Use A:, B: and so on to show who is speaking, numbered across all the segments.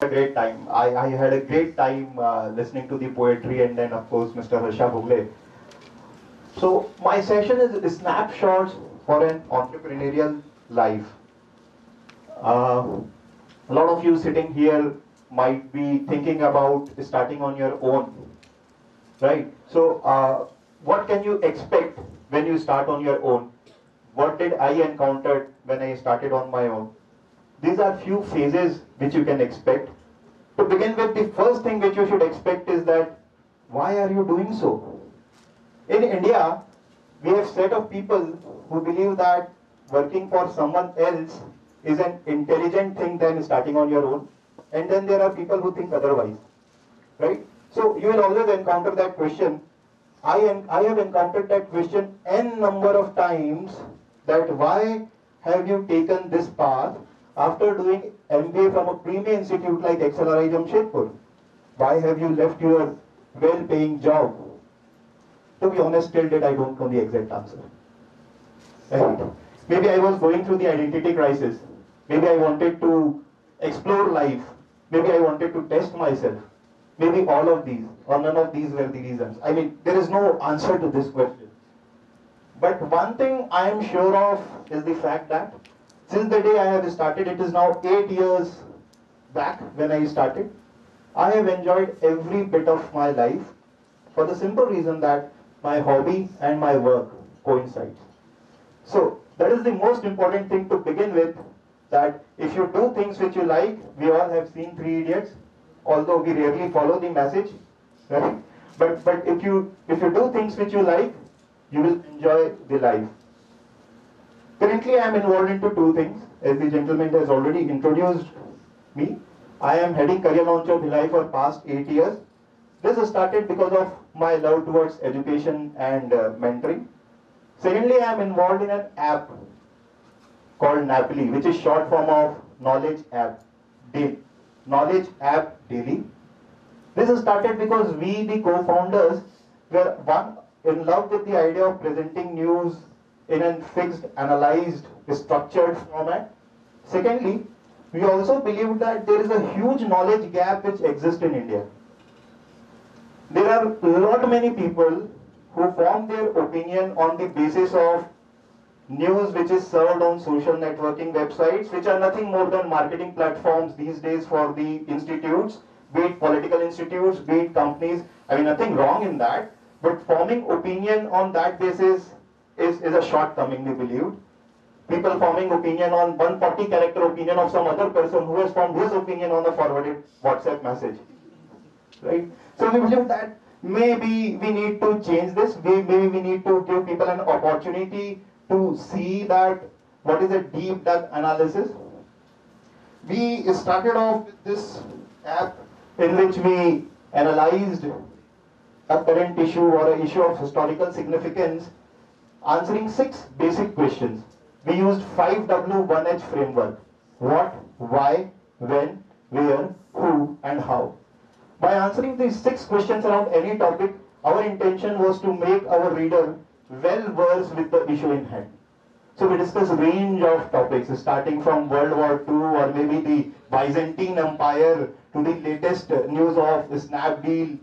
A: a great time. I had a great time listening to the poetry and then of course Mr. Harsha Bhilai. So my session is snapshots for an entrepreneurial life. A lot of you sitting here might be thinking about starting on your own, right? So what can you expect when you start on your own? What did I encounter when I started on my own? These are few phases which you can expect. To begin with, the first thing which you should expect is that, why are you doing so? In India, we have set of people who believe that working for someone else is an intelligent thing than starting on your own. And then there are people who think otherwise, right? So you will always encounter that question. I have encountered that question n number of times, that why have you taken this path after doing MBA from a premier institute like XLRI Jamshedpur? Why have you left your well-paying job? To be honest, till date I don't know the exact answer. Right? Maybe I was going through the identity crisis. Maybe I wanted to explore life. Maybe I wanted to test myself. Maybe all of these or none of these were the reasons. I mean, there is no answer to this question. But one thing I am sure of is the fact that since the day I have started, it is now 8 years back when I started, I have enjoyed every bit of my life for the simple reason that my hobby and my work coincide. So that is the most important thing to begin with, that if you do things which you like, we all have seen Three Idiots, although we rarely follow the message, right? But if you do things which you like, you will enjoy the life. Currently, I am involved into two things, as the gentleman has already introduced me. I am heading Career Launcher Bhilai for past 8 years. This started because of my love towards education and mentoring. Secondly, I am involved in an app called Knappily, which is short form of Knowledge App Daily. Knowledge App Daily. This started because we, the co-founders, were one in love with the idea of presenting news in a fixed, analyzed, structured format. Secondly, we also believe that there is a huge knowledge gap which exists in India. There are lot many people who form their opinion on the basis of news which is served on social networking websites, which are nothing more than marketing platforms these days for the institutes, be it political institutes, be it companies. I mean, nothing wrong in that, but forming opinion on that basis is a shortcoming, we believe. People forming opinion on 140 character opinion of some other person who has formed his opinion on a forwarded WhatsApp message, right? So we believe that maybe we need to change this. Maybe we need to give people an opportunity to see that what is a deep dive analysis. We started off with this app in which we analyzed a current issue or an issue of historical significance, answering 6 basic questions. We used 5W1H framework: what, why, when, where, who, and how. By answering these 6 questions around any topic, our intention was to make our reader well versed with the issue in hand. So we discussed a range of topics, starting from World War II or maybe the Byzantine Empire to the latest news of Snapdeal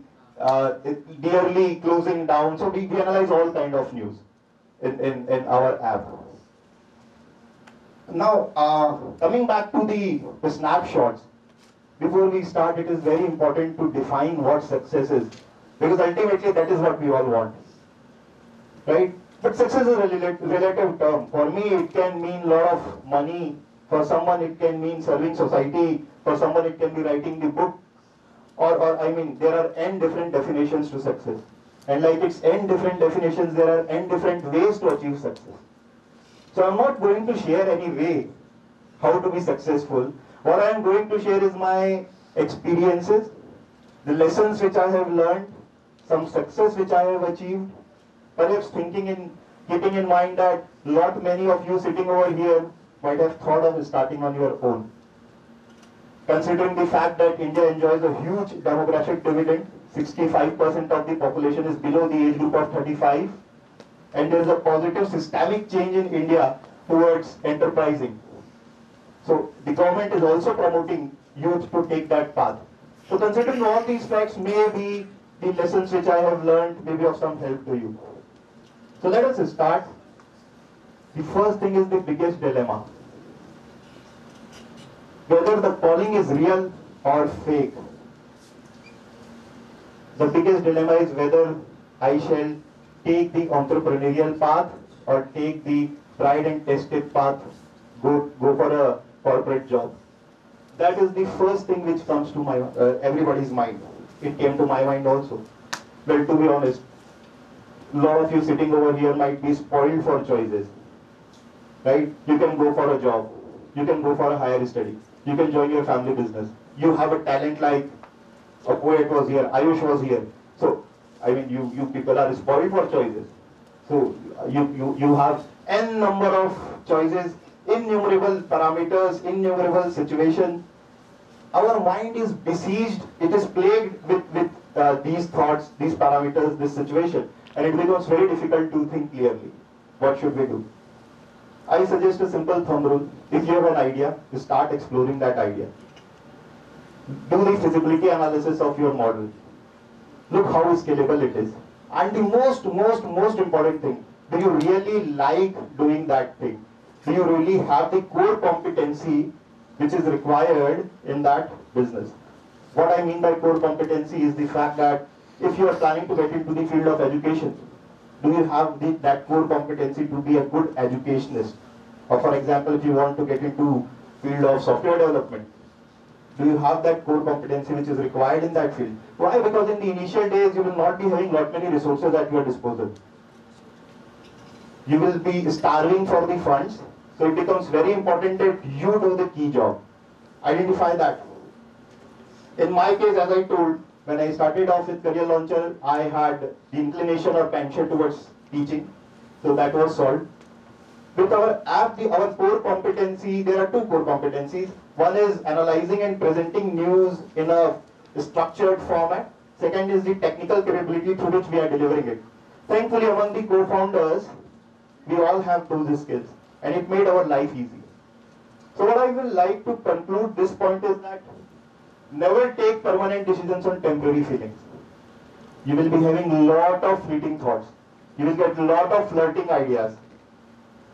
A: dearly closing down. So we analyze all kind of news in our app. Now, coming back to the snapshots, before we start, it is very important to define what success is, because ultimately that is what we all want, right? But success is a relative term. For me, it can mean a lot of money. For someone, it can mean serving society. For someone, it can be writing the book. Or I mean, there are n different definitions to success. And like it's n different definitions, there are n different ways to achieve success. So I'm not going to share any way how to be successful. What I am going to share is my experiences, the lessons which I have learned, some success which I have achieved, perhaps keeping in mind that lot many of you sitting over here might have thought of starting on your own. Considering the fact that India enjoys a huge demographic dividend, 65% of the population is below the age group of 35, and there is a positive systemic change in India towards enterprising. So the government is also promoting youth to take that path. So considering all these facts, maybe the lessons which I have learned may be of some help to you. So let us start. The first thing is the biggest dilemma. Whether the calling is real or fake. The biggest dilemma is whether I shall take the entrepreneurial path or take the tried and tested path, go for a corporate job. That is the first thing which comes to everybody's mind. It came to my mind also. Well, to be honest, a lot of you sitting over here might be spoiled for choices. Right? You can go for a job. You can go for a higher study. You can join your family business. You have a talent like a poet was here, Ayush was here. So, I mean, you people are spoiled for choices. So, you have n number of choices, innumerable parameters, innumerable situations. Our mind is besieged, it is plagued with these thoughts, these parameters, this situation. And it becomes very difficult to think clearly. What should we do? I suggest a simple thumb rule. If you have an idea, you start exploring that idea. Do the feasibility analysis of your model. Look how scalable it is. And the most important thing, do you really like doing that thing? Do you really have the core competency which is required in that business? What I mean by core competency is the fact that if you are planning to get into the field of education, do you have that core competency to be a good educationist? Or for example, if you want to get into field of software development, do you have that core competency which is required in that field? Why? Because in the initial days, you will not be having lot many resources at your disposal. You will be starving for the funds. So it becomes very important that you do the key job. Identify that. In my case, as I told, when I started off with Career Launcher, I had the inclination or penchant towards teaching. So that was solved. With our app, our core competency, there are two core competencies. One is analyzing and presenting news in a structured format. Second is the technical capability through which we are delivering it. Thankfully, among the co-founders, we all have those skills. And it made our life easy. So what I will like to conclude this point is that never take permanent decisions on temporary feelings. You will be having a lot of fleeting thoughts. You will get a lot of flirting ideas.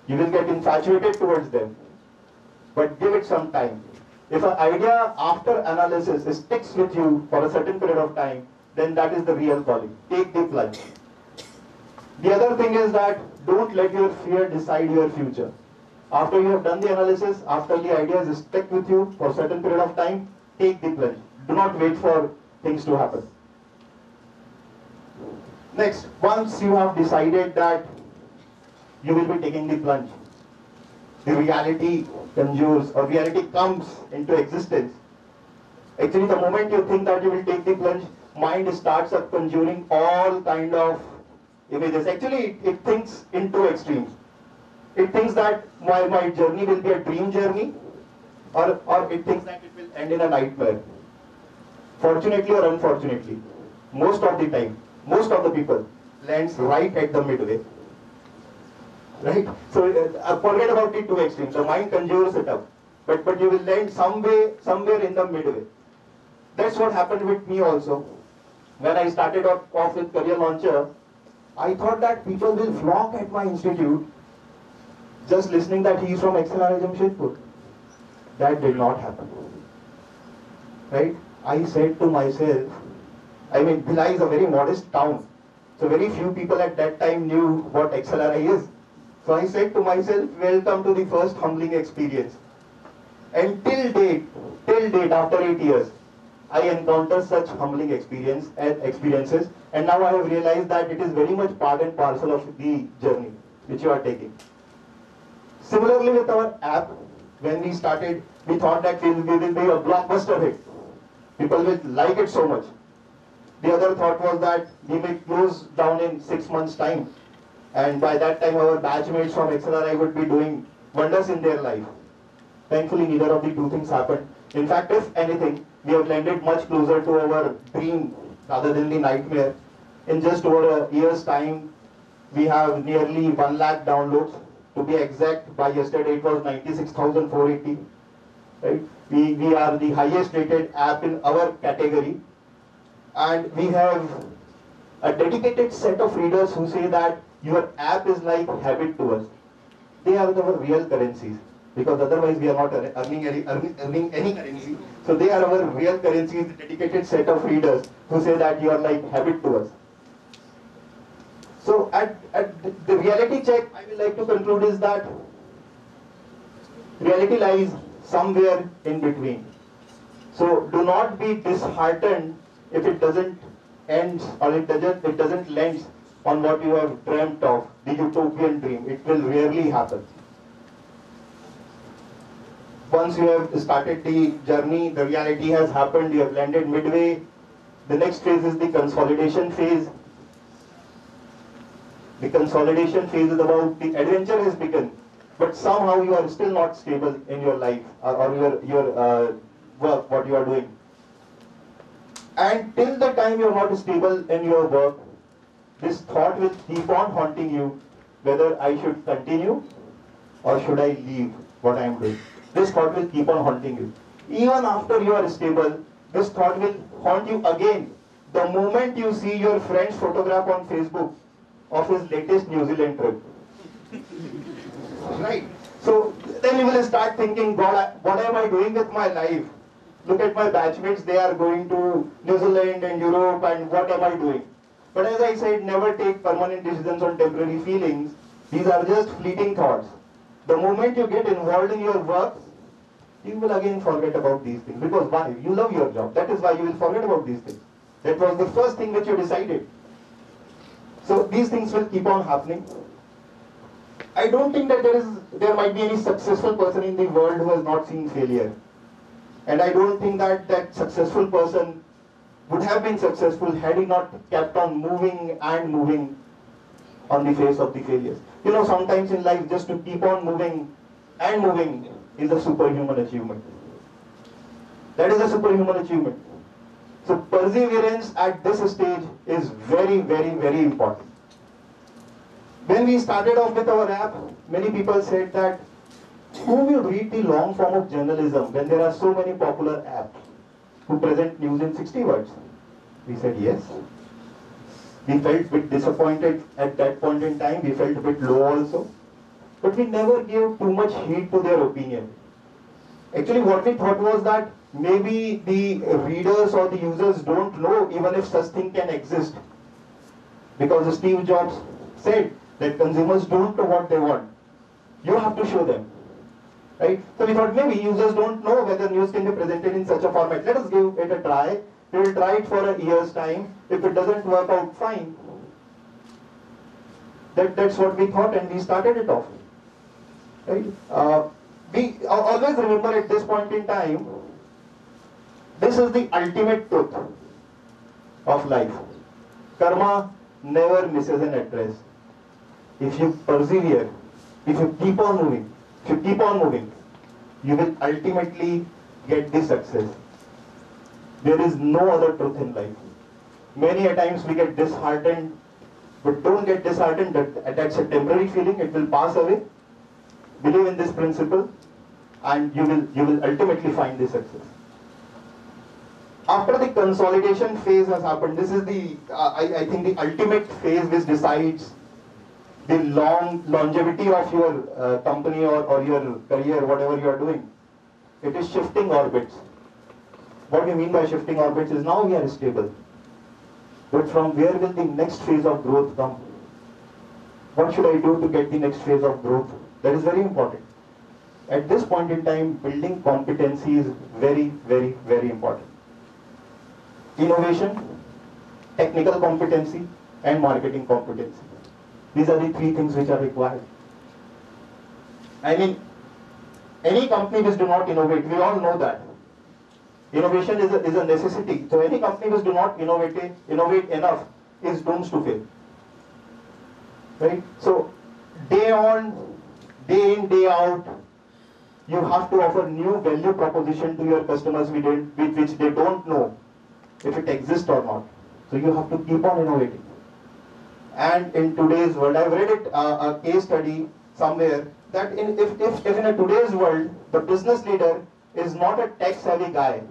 A: You will get infatuated towards them. But give it some time. If an idea after analysis sticks with you for a certain period of time, then that is the real calling. Take the plunge. The other thing is that don't let your fear decide your future. After you have done the analysis, after the ideas stick with you for a certain period of time, take the plunge. Do not wait for things to happen. Next, once you have decided that you will be taking the plunge, the reality conjures or reality comes into existence. Actually, the moment you think that you will take the plunge, mind starts up conjuring all kind of images. Actually, it thinks in two extremes. It thinks that my journey will be a dream journey, or it thinks that it will end in a nightmare. Fortunately or unfortunately, most of the time, most of the people lands right at the midway. Right? So forget about the two extremes. The mind conjures it up, but you will land somewhere in the midway. That's what happened with me also. When I started off with Career Launcher, I thought that people will flock at my institute just listening that he is from Jamshedpur. That did not happen. Right? I said to myself, I mean, Bhilai is a very modest town. So very few people at that time knew what XLRI is. So I said to myself, welcome to the first humbling experience. And till date, after 8 years, I encounter such humbling experiences, and now I have realized that it is very much part and parcel of the journey which you are taking. Similarly with our app, when we started, we thought that we will be a blockbuster hit. People will like it so much. The other thought was that we may close down in 6 months' time, and by that time our batchmates from XLRI would be doing wonders in their life. Thankfully, neither of the two things happened. In fact, if anything, we have landed much closer to our dream rather than the nightmare. In just over a year's time, we have nearly 1 lakh downloads. To be exact, by yesterday it was 96,480. right? We are the highest rated app in our category, and we have a dedicated set of readers who say that your app is like habit to us. They are our real currencies, because otherwise we are not earning any currency. So they are our real currencies, the dedicated set of readers who say that you are like habit to us. So at the reality check, I would like to conclude is that reality lies somewhere in between. So do not be disheartened if it doesn't end, or it doesn't land on what you have dreamt of, the utopian dream. It will rarely happen. Once you have started the journey, the reality has happened, you have landed midway. The next phase is the consolidation phase. The consolidation phase is about the adventure has begun, but somehow you are still not stable in your life or your work, what you are doing. And till the time you are not stable in your work, this thought will keep on haunting you, whether I should continue or should I leave what I am doing. This thought will keep on haunting you. Even after you are stable, this thought will haunt you again. The moment you see your friend's photograph on Facebook of his latest New Zealand trip. Right? So then you will start thinking, God, what am I doing with my life? Look at my batchmates, they are going to New Zealand and Europe, and what am I doing? But as I said, never take permanent decisions on temporary feelings. These are just fleeting thoughts. The moment you get involved in your work, you will again forget about these things. Because why? You love your job. That is why you will forget about these things. That was the first thing which you decided. So these things will keep on happening. I don't think that there might be any successful person in the world who has not seen failure. And I don't think that that successful person would have been successful had he not kept on moving and moving on the face of the failures. You know, sometimes in life just to keep on moving and moving is a superhuman achievement. That is a superhuman achievement. So perseverance at this stage is very, very, very important. When we started off with our app, many people said that who will read the long form of journalism when there are so many popular apps who present news in 60 words? We said yes. We felt a bit disappointed at that point in time. We felt a bit low also. But we never gave too much heed to their opinion. Actually, what we thought was that maybe the readers or the users don't know even if such thing can exist. Because Steve Jobs said that consumers don't know what they want. You have to show them. Right? So we thought maybe users don't know whether news can be presented in such a format. Let us give it a try. We will try it for a year's time. If it doesn't work out, fine. That's what we thought, and we started it off. Right? We always remember at this point in time, this is the ultimate truth of life. Karma never misses an address. If you persevere, if you keep on moving, you will ultimately get the success. There is no other truth in life. Many a times we get disheartened, but don't get disheartened. That's a temporary feeling. It will pass away. Believe in this principle, and you will ultimately find the success. After the consolidation phase has happened, this is the I think the ultimate phase which decides the longevity of your company or your career, whatever you are doing. It is shifting orbits. What we mean by shifting orbits is now we are stable. But from where will the next phase of growth come? What should I do to get the next phase of growth? That is very important. At this point in time, building competency is very, very, very important. Innovation, technical competency, and marketing competency. These are the three things which are required. I mean, any company which do not innovate, we all know that. Innovation is a necessity. So any company which do not innovate enough is doomed to fail. Right? So day on, day in, day out, you have to offer new value proposition to your customers which they don't know if it exists or not. So you have to keep on innovating. And in today's world, I've read it a case study somewhere that if in a today's world the business leader is not a tech-savvy guy,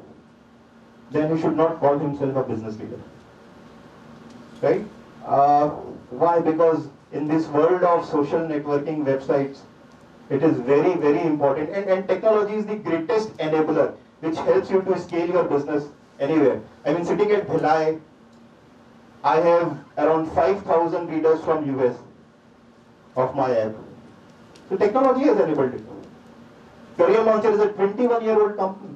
A: then he should not call himself a business leader. Right? Why? Because in this world of social networking websites, it is very, very important. And technology is the greatest enabler which helps you to scale your business anywhere. I mean, sitting at Bhilai, I have around 5,000 readers from US of my app. So technology has enabled it. Career Launcher is a 21-year-old company,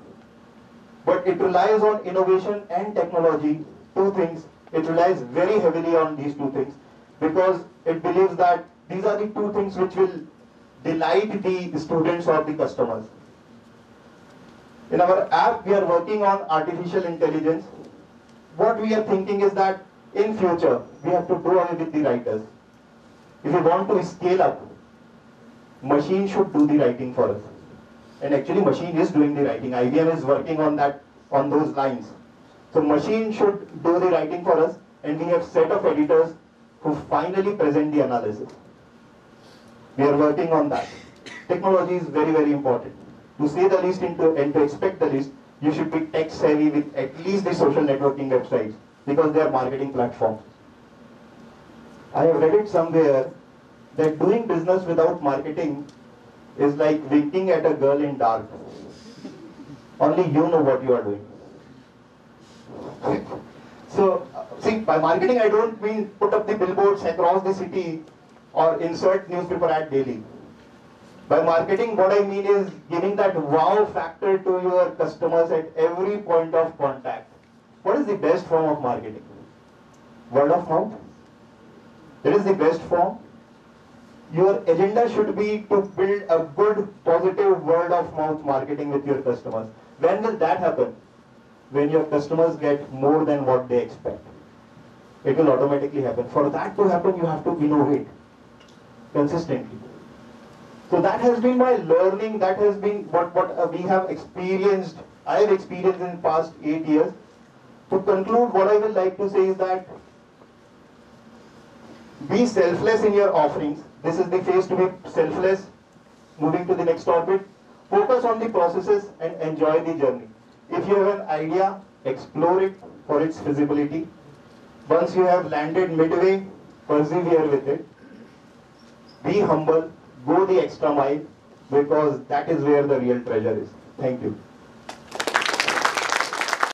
A: but it relies on innovation and technology, two things. It relies very heavily on these two things because it believes that these are the two things which will delight the students or the customers. In our app, we are working on artificial intelligence. What we are thinking is that in future, we have to do away with the writers. If we want to scale up, machine should do the writing for us. And actually, machine is doing the writing. IBM is working on that, on those lines. So machine should do the writing for us, and we have set of editors who finally present the analysis. We are working on that. Technology is very, very important. To say the least and to expect the least, you should be tech savvy with at least the social networking websites because they are marketing platforms. I have read it somewhere that doing business without marketing is like winking at a girl in dark. Only you know what you are doing. So, see, by marketing I don't mean put up the billboards across the city or insert newspaper ad daily. By marketing, what I mean is giving that wow factor to your customers at every point of contact. What is the best form of marketing? Word of mouth. It is the best form. Your agenda should be to build a good, positive word of mouth marketing with your customers. When will that happen? When your customers get more than what they expect. It will automatically happen. For that to happen, you have to innovate consistently. So that has been my learning, that has been what we have experienced, I have experienced in the past 8 years. To conclude, what I would like to say is that be selfless in your offerings. This is the phase to be selfless, moving to the next orbit. Focus on the processes and enjoy the journey. If you have an idea, explore it for its feasibility. Once you have landed midway, persevere with it. Be humble. Go the extra mile because that is where the real treasure is. Thank you.